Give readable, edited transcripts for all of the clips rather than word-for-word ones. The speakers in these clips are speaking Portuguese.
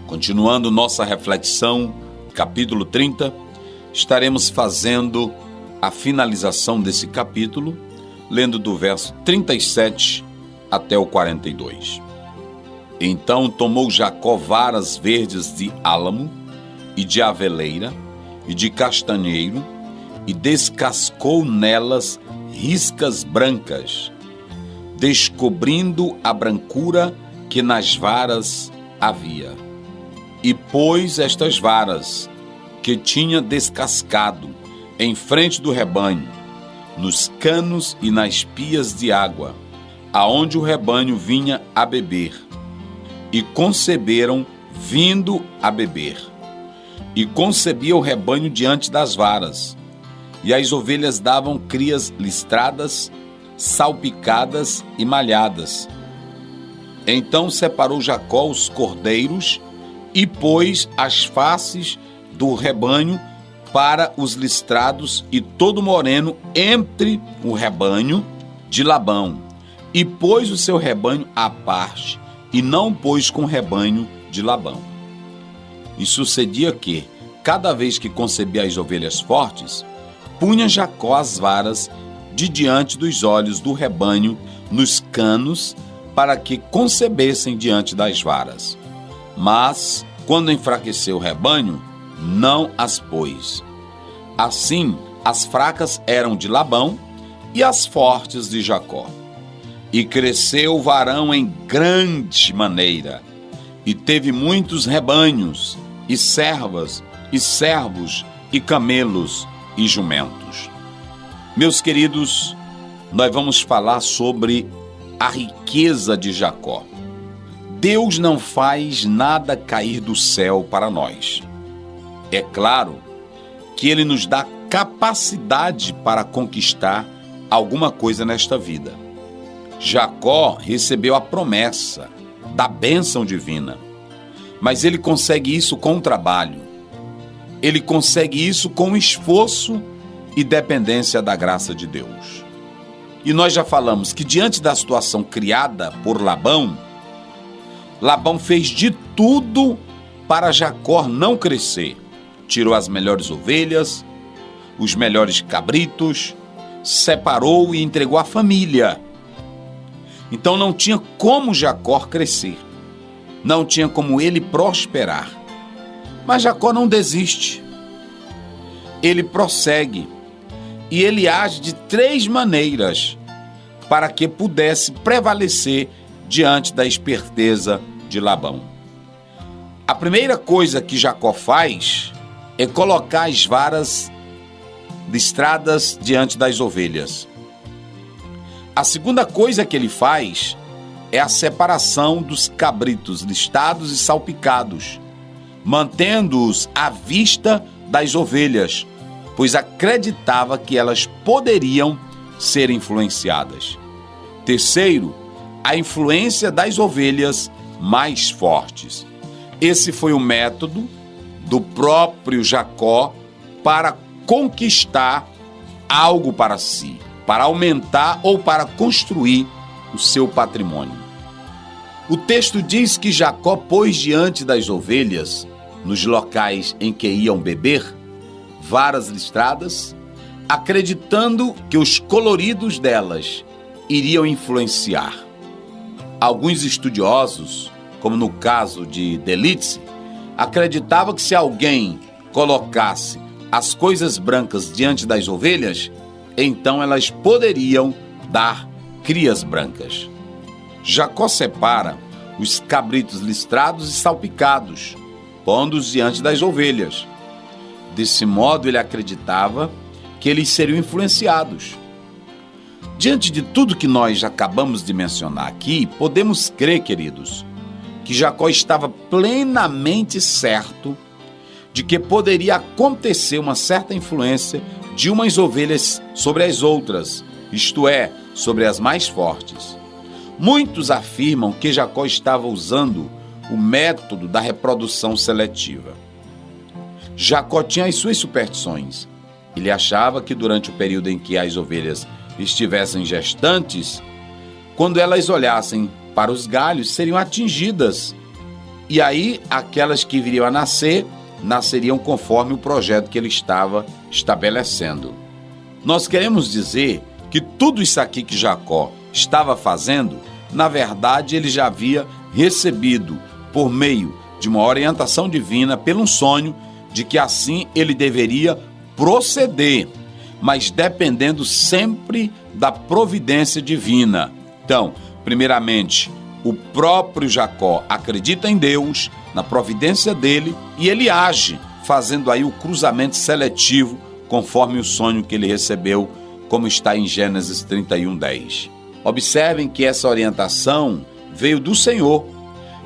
Continuando nossa reflexão, capítulo 30, estaremos fazendo a finalização desse capítulo, lendo do verso 37 até o 42. Então tomou Jacó varas verdes de álamo, e de aveleira, e de castanheiro, e descascou nelas riscas brancas, descobrindo a brancura que nas varas havia. E pôs estas varas, que tinha descascado, em frente do rebanho, nos canos e nas pias de água, aonde o rebanho vinha a beber. E conceberam, vindo a beber. E concebia o rebanho diante das varas, e as ovelhas davam crias listradas, salpicadas e malhadas. Então separou Jacó os cordeiros e pôs as faces do rebanho para os listrados e todo moreno entre o rebanho de Labão, e pôs o seu rebanho à parte, e não pôs com o rebanho de Labão. E sucedia que, cada vez que concebia as ovelhas fortes, punha Jacó as varas de diante dos olhos do rebanho nos canos, para que concebessem diante das varas. Mas, quando enfraqueceu o rebanho, não as pôs. Assim, as fracas eram de Labão e as fortes de Jacó. E cresceu o varão em grande maneira, e teve muitos rebanhos, e servas, e servos, e camelos, e jumentos. Meus queridos, nós vamos falar sobre a riqueza de Jacó. Deus não faz nada cair do céu para nós. É claro que Ele nos dá capacidade para conquistar alguma coisa nesta vida. Jacó recebeu a promessa da bênção divina, mas ele consegue isso com o trabalho. Ele consegue isso com esforço e dependência da graça de Deus. E nós já falamos que diante da situação criada por Labão, Labão fez de tudo para Jacó não crescer. Tirou as melhores ovelhas, os melhores cabritos, separou e entregou à família. Então não tinha como Jacó crescer, não tinha como ele prosperar. Mas Jacó não desiste, ele prossegue e ele age de 3 maneiras para que pudesse prevalecer diante da esperteza de Labão. A primeira coisa que Jacó faz é colocar as varas listradas diante das ovelhas. A segunda coisa que ele faz é a separação dos cabritos listados e salpicados, mantendo-os à vista das ovelhas, pois acreditava que elas poderiam ser influenciadas. Terceiro, a influência das ovelhas mais fortes. Esse foi o método do próprio Jacó para conquistar algo para si, para aumentar ou para construir o seu patrimônio. O texto diz que Jacó pôs diante das ovelhas, nos locais em que iam beber, varas listradas, acreditando que os coloridos delas iriam influenciar. Alguns estudiosos, como no caso de Delitzsch, acreditavam que se alguém colocasse as coisas brancas diante das ovelhas, então elas poderiam dar crias brancas. Jacó separa os cabritos listrados e salpicados, pondo-os diante das ovelhas. Desse modo, ele acreditava que eles seriam influenciados. Diante de tudo que nós acabamos de mencionar aqui, podemos crer, queridos, que Jacó estava plenamente certo de que poderia acontecer uma certa influência de umas ovelhas sobre as outras, isto é, sobre as mais fortes. Muitos afirmam que Jacó estava usando o método da reprodução seletiva. Jacó tinha as suas superstições. Ele achava que durante o período em que as ovelhas estivessem gestantes, quando elas olhassem para os galhos, seriam atingidas e aí aquelas que viriam a nascer, nasceriam conforme o projeto que ele estava estabelecendo. Nós queremos dizer que tudo isso aqui que Jacó estava fazendo, na verdade ele já havia recebido por meio de uma orientação divina, pelo um sonho, de que assim ele deveria proceder, mas dependendo sempre da providência divina. Então, primeiramente, o próprio Jacó acredita em Deus, na providência dele, e ele age, fazendo aí o cruzamento seletivo, conforme o sonho que ele recebeu, como está em Gênesis 31:10. Observem que essa orientação veio do Senhor.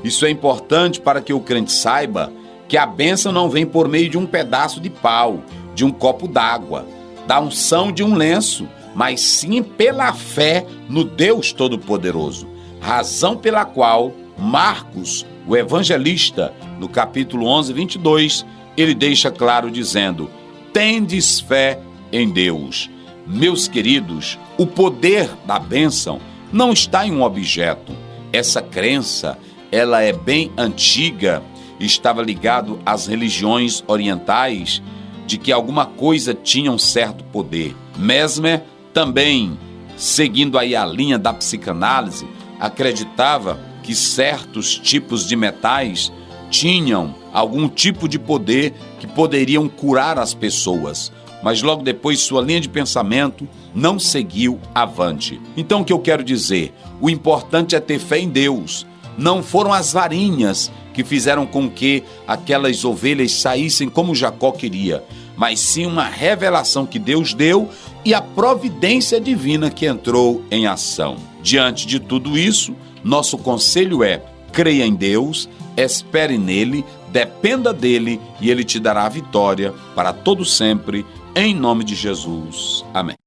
Isso é importante para que o crente saiba que a bênção não vem por meio de um pedaço de pau, de um copo d'água, da unção de um lenço, mas sim pela fé no Deus Todo-Poderoso. Razão pela qual Marcos, o evangelista, no capítulo 11, 22, ele deixa claro dizendo: tendes fé em Deus. Meus queridos, o poder da bênção não está em um objeto. Essa crença, ela é bem antiga, estava ligado às religiões orientais, de que alguma coisa tinha um certo poder. Mesmer também, seguindo aí a linha da psicanálise, acreditava que certos tipos de metais tinham algum tipo de poder que poderiam curar as pessoas. Mas logo depois sua linha de pensamento não seguiu avante. Então o que eu quero dizer? O importante é ter fé em Deus. Não foram as varinhas que fizeram com que aquelas ovelhas saíssem como Jacó queria, mas sim uma revelação que Deus deu e a providência divina que entrou em ação. Diante de tudo isso, nosso conselho é: creia em Deus, espere nele, dependa dele e ele te dará a vitória para todo sempre, em nome de Jesus. Amém.